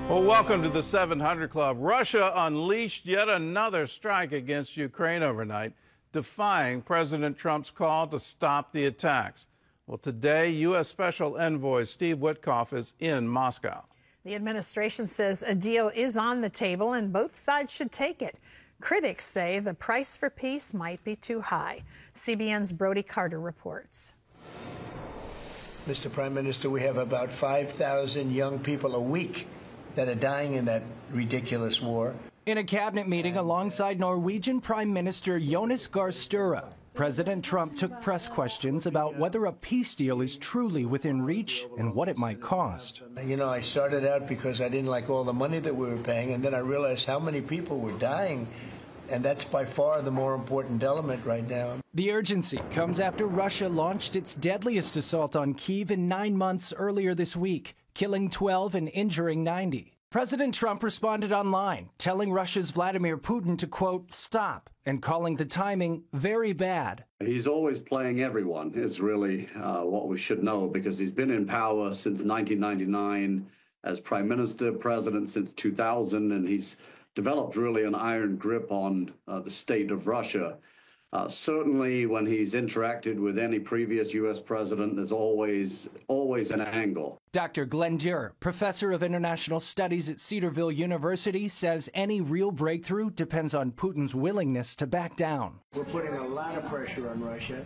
Well, welcome to the 700 Club. Russia unleashed yet another strike against Ukraine overnight, defying President Trump's call to stop the attacks. Well, today, U.S. Special Envoy Steve Witkoff is in Moscow. The administration says a deal is on the table and both sides should take it. Critics say the price for peace might be too high. CBN's Brody Carter reports. Mr. Prime Minister, we have about 5,000 young people a week that are dying in that ridiculous war. In a cabinet meeting alongside Norwegian Prime Minister Jonas Gahr Støre, President Trump took press questions about whether a peace deal is truly within reach and what it might cost. You know, I started out because I didn't like all the money that we were paying, and then I realized how many people were dying, and that's by far the more important element right now. The urgency comes after Russia launched its deadliest assault on Kyiv in 9 months earlier this week, killing 12 and injuring 90. President Trump responded online, telling Russia's Vladimir Putin to, quote, stop, and calling the timing very bad. He's always playing everyone, is really what we should know, because he's been in power since 1999 as prime minister, president since 2000, and he's developed really an iron grip on the state of Russia. Certainly when he's interacted with any previous U.S. president, there's always an angle. Dr. Glenn Dürr, professor of international studies at Cedarville University, says any real breakthrough depends on Putin's willingness to back down. We're putting a lot of pressure on Russia,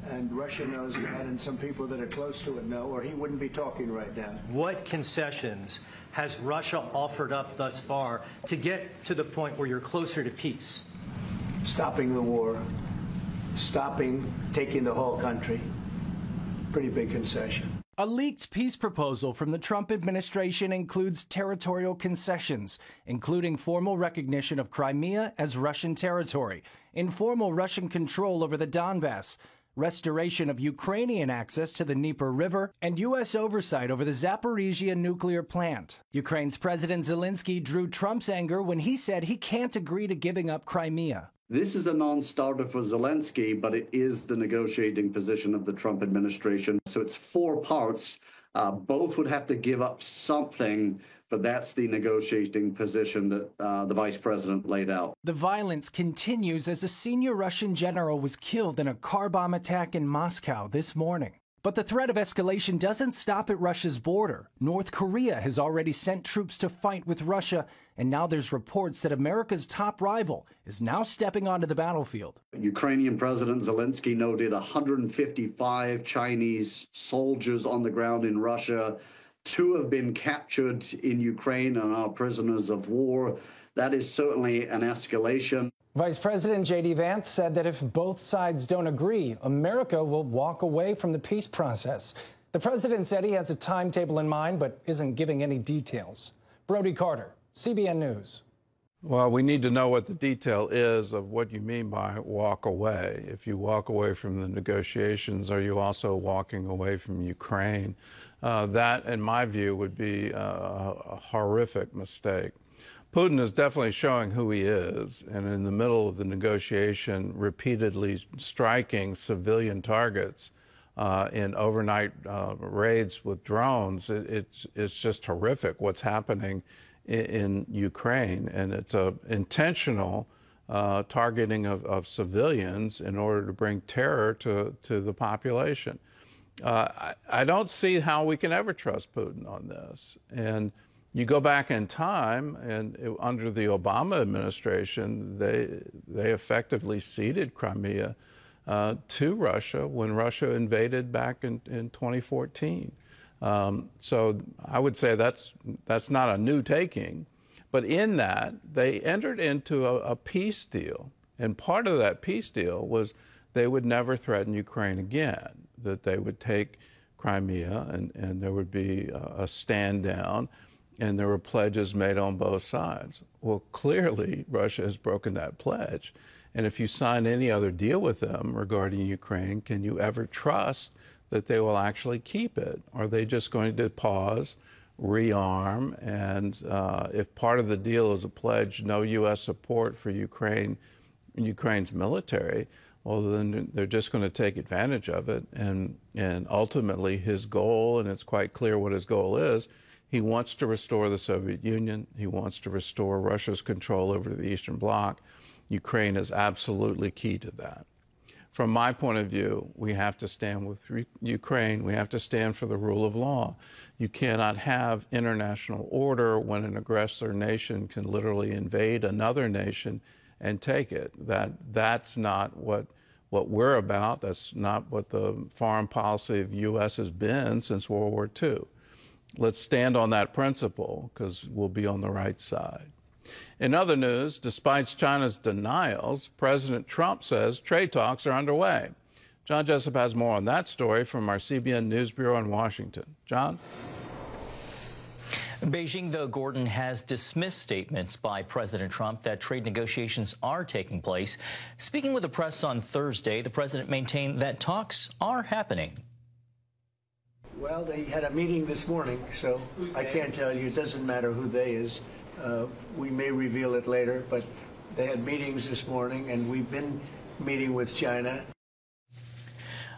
and Russia knows that, and some people that are close to it know, or he wouldn't be talking right now. What concessions has Russia offered up thus far to get to the point where you're closer to peace? Stopping the war, taking the whole country. Pretty big concession. A leaked peace proposal from the Trump administration includes territorial concessions, including formal recognition of Crimea as Russian territory, informal Russian control over the Donbass, restoration of Ukrainian access to the Dnieper River, and U.S. oversight over the Zaporizhia nuclear plant. Ukraine's President Zelensky drew Trump's anger when he said he can't agree to giving up Crimea. This is a non-starter for Zelensky, but it is the negotiating position of the Trump administration. So it's 4 parts. Both would have to give up something, but that's the negotiating position that the vice president laid out. The violence continues as a senior Russian general was killed in a car bomb attack in Moscow this morning. But the threat of escalation doesn't stop at Russia's border. North Korea has already sent troops to fight with Russia, and now there's reports that America's top rival is now stepping onto the battlefield. Ukrainian President Zelensky noted 155 Chinese soldiers on the ground in Russia. 2 have been captured in Ukraine and are prisoners of war. That is certainly an escalation. Vice President J.D. Vance said that if both sides don't agree, America will walk away from the peace process. The president said he has a timetable in mind, but isn't giving any details. Brody Carter, CBN News. Well, we need to know what the detail is of what you mean by walk away. If you walk away from the negotiations, are you also walking away from Ukraine? That, in my view, would be a horrific mistake. Putin is definitely showing who he is, and in the middle of the negotiation, repeatedly striking civilian targets in overnight raids with drones. It's just horrific what's happening in Ukraine, and it's an intentional targeting of civilians in order to bring terror to the population. I don't see how we can ever trust Putin on this. And you go back in time, and under the Obama administration, they effectively ceded Crimea to Russia when Russia invaded back in 2014. So I would say that's not a new taking. But in that, they entered into a peace deal. And part of that peace deal was they would never threaten Ukraine again, that they would take Crimea and there would be a stand down. And there were pledges made on both sides. Well, clearly, Russia has broken that pledge. And if you sign any other deal with them regarding Ukraine, can you ever trust that they will actually keep it? Are they just going to pause, rearm, and if part of the deal is a pledge, no U.S. support for Ukraine's military, well, then they're just going to take advantage of it. And ultimately, his goal, and it's quite clear what his goal is He wants to restore the Soviet Union. He wants to restore Russia's control over the Eastern Bloc. Ukraine is absolutely key to that. From my point of view, we have to stand with Ukraine. We have to stand for the rule of law. You cannot have international order when an aggressor nation can literally invade another nation and take it. That's not what we're about. That's not what the foreign policy of the U.S. has been since World War II. Let's stand on that principle because we'll be on the right side. In other news, despite China's denials, President Trump says trade talks are underway. John Jessup has more on that story from our CBN News Bureau in Washington. John? Beijing, though, Gordon, has dismissed statements by President Trump that trade negotiations are taking place. Speaking with the press on Thursday, the president maintained that talks are happening. Well, they had a meeting this morning, so I can't tell you. It doesn't matter who they is. We may reveal it later, but they had meetings this morning, and we've been meeting with China.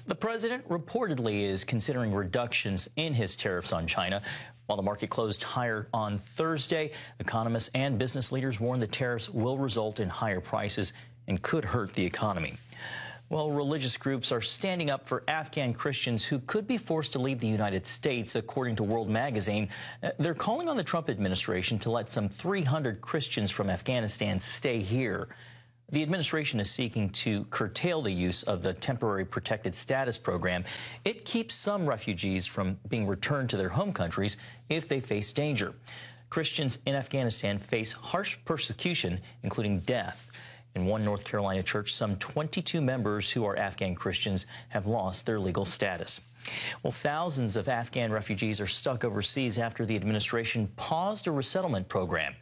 The president reportedly is considering reductions in his tariffs on China. While the market closed higher on Thursday, economists and business leaders warn the tariffs will result in higher prices and could hurt the economy. Well, religious groups are standing up for Afghan Christians who could be forced to leave the United States, according to World Magazine. They're calling on the Trump administration to let some 300 Christians from Afghanistan stay here. The administration is seeking to curtail the use of the Temporary Protected Status program. It keeps some refugees from being returned to their home countries if they face danger. Christians in Afghanistan face harsh persecution, including death. In one North Carolina church, some 22 members who are Afghan Christians have lost their legal status. Well, thousands of Afghan refugees are stuck overseas after the administration paused a resettlement program.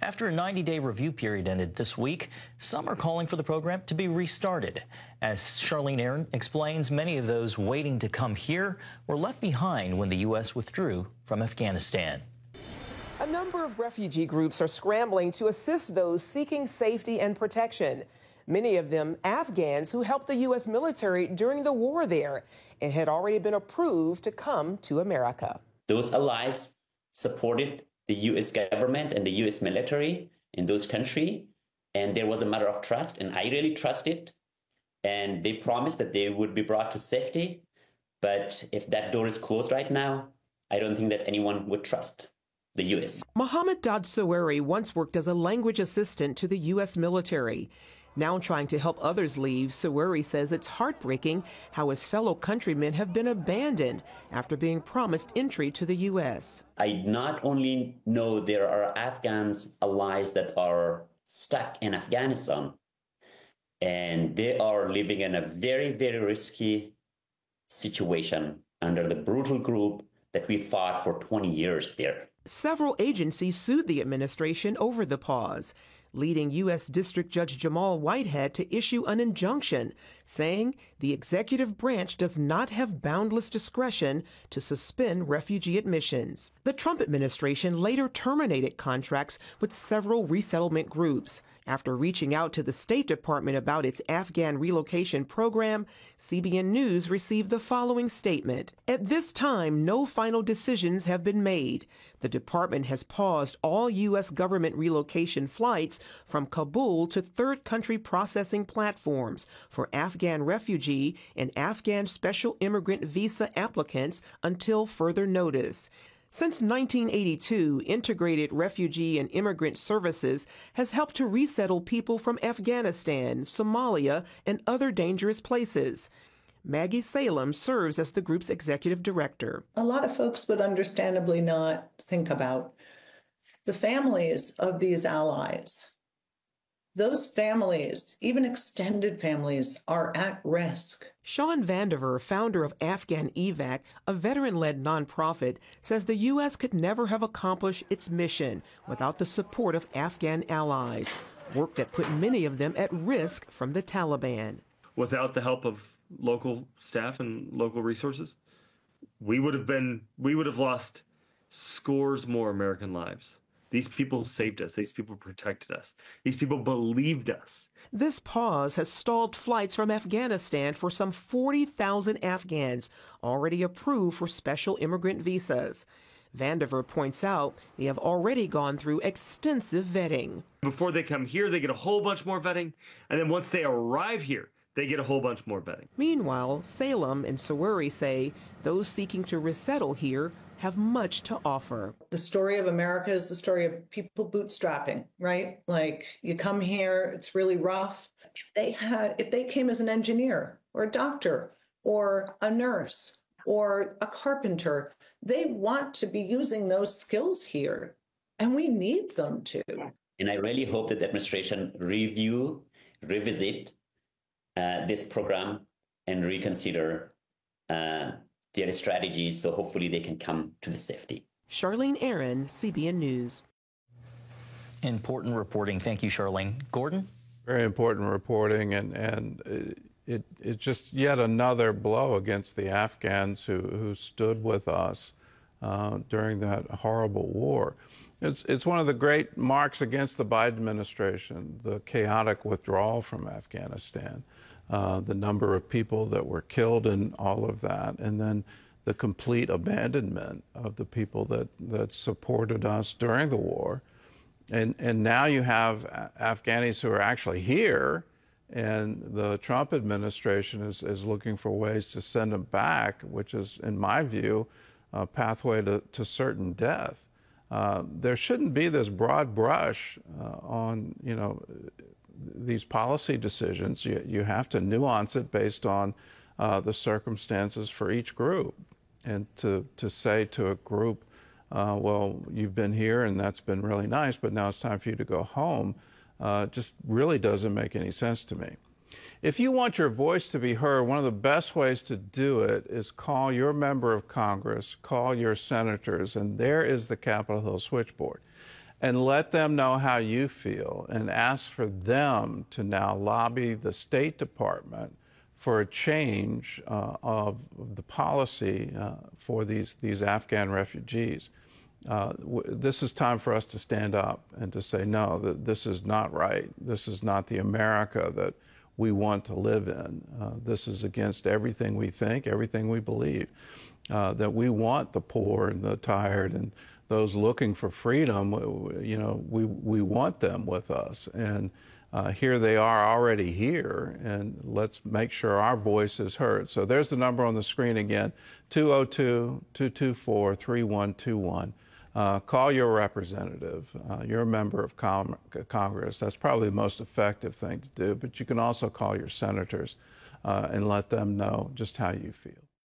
After a 90-day review period ended this week, some are calling for the program to be restarted. As Charlene Aaron explains, many of those waiting to come here were left behind when the U.S. withdrew from Afghanistan. A number of refugee groups are scrambling to assist those seeking safety and protection. Many of them Afghans who helped the U.S. military during the war there and had already been approved to come to America. Those allies supported the U.S. government and the U.S. military in those countries, and there was a matter of trust, and I really trusted. And they promised that they would be brought to safety. But if that door is closed right now, I don't think that anyone would trust the U.S. Mohammed Dad-Saweri once worked as a language assistant to the U.S. military. Now trying to help others leave, Saweri says it's heartbreaking how his fellow countrymen have been abandoned after being promised entry to the U.S. I not only know there are Afghans allies that are stuck in Afghanistan, and they are living in a very, very risky situation under the brutal group that we fought for 20 years there. Several agencies sued the administration over the pause, leading U.S. District Judge Jamal Whitehead to issue an injunction saying the executive branch does not have boundless discretion to suspend refugee admissions. The Trump administration later terminated contracts with several resettlement groups. After reaching out to the State Department about its Afghan relocation program, CBN News received the following statement. At this time, no final decisions have been made. The department has paused all U.S. government relocation flights from Kabul to third country processing platforms for Afghan refugee and Afghan special immigrant visa applicants until further notice. Since 1982, Integrated Refugee and Immigrant Services has helped to resettle people from Afghanistan, Somalia, and other dangerous places. Maggie Salem serves as the group's executive director. A lot of folks would understandably not think about the families of these allies. Those families, even extended families, are at risk. Sean Vandiver, founder of Afghan EVAC, a veteran-led nonprofit, says the U.S. could never have accomplished its mission without the support of Afghan allies, work that put many of them at risk from the Taliban. Without the help of local staff and local resources, we would have lost scores more American lives. These people saved us. These people protected us. These people believed us. This pause has stalled flights from Afghanistan for some 40,000 Afghans already approved for special immigrant visas. Vandiver points out they have already gone through extensive vetting. Before they come here, they get a whole bunch more vetting. And then once they arrive here, they get a whole bunch more vetting. Meanwhile, Salem and Soweri say those seeking to resettle here have much to offer. The story of America is the story of people bootstrapping, right? Like, you come here, it's really rough. If they came as an engineer or a doctor or a nurse or a carpenter, they want to be using those skills here, and we need them to. And I really hope that the administration revisit this program and reconsider their strategy, so hopefully they can come to the safety. Charlene Aaron, CBN News. Important reporting. Thank you, Charlene. Gordon? Very important reporting, and it's just yet another blow against the Afghans who stood with us during that horrible war. It's one of the great marks against the Biden administration, the chaotic withdrawal from Afghanistan, the number of people that were killed in all of that, and then the complete abandonment of the people that supported us during the war. And now you have Afghanis who are actually here, and the Trump administration is looking for ways to send them back, which is, in my view, a pathway to certain death. There shouldn't be this broad brush on, these policy decisions. You have to nuance it based on the circumstances for each group. And to say to a group, well, you've been here and that's been really nice, but now it's time for you to go home, just really doesn't make any sense to me. If you want your voice to be heard, one of the best ways to do it is call your member of Congress, call your senators, and there is the Capitol Hill switchboard, and let them know how you feel and ask for them to now lobby the State Department for a change of the policy for these Afghan refugees. This is time for us to stand up and to say, no, this is not right. This is not the America that we want to live in. This is against everything we think, everything we believe, that we want the poor and the tired and those looking for freedom. We want them with us. And here they are already here, and let's make sure our voice is heard. So there's the number on the screen again, 202-224-3121. Call your representative, your member of Congress. That's probably the most effective thing to do, but you can also call your senators and let them know just how you feel.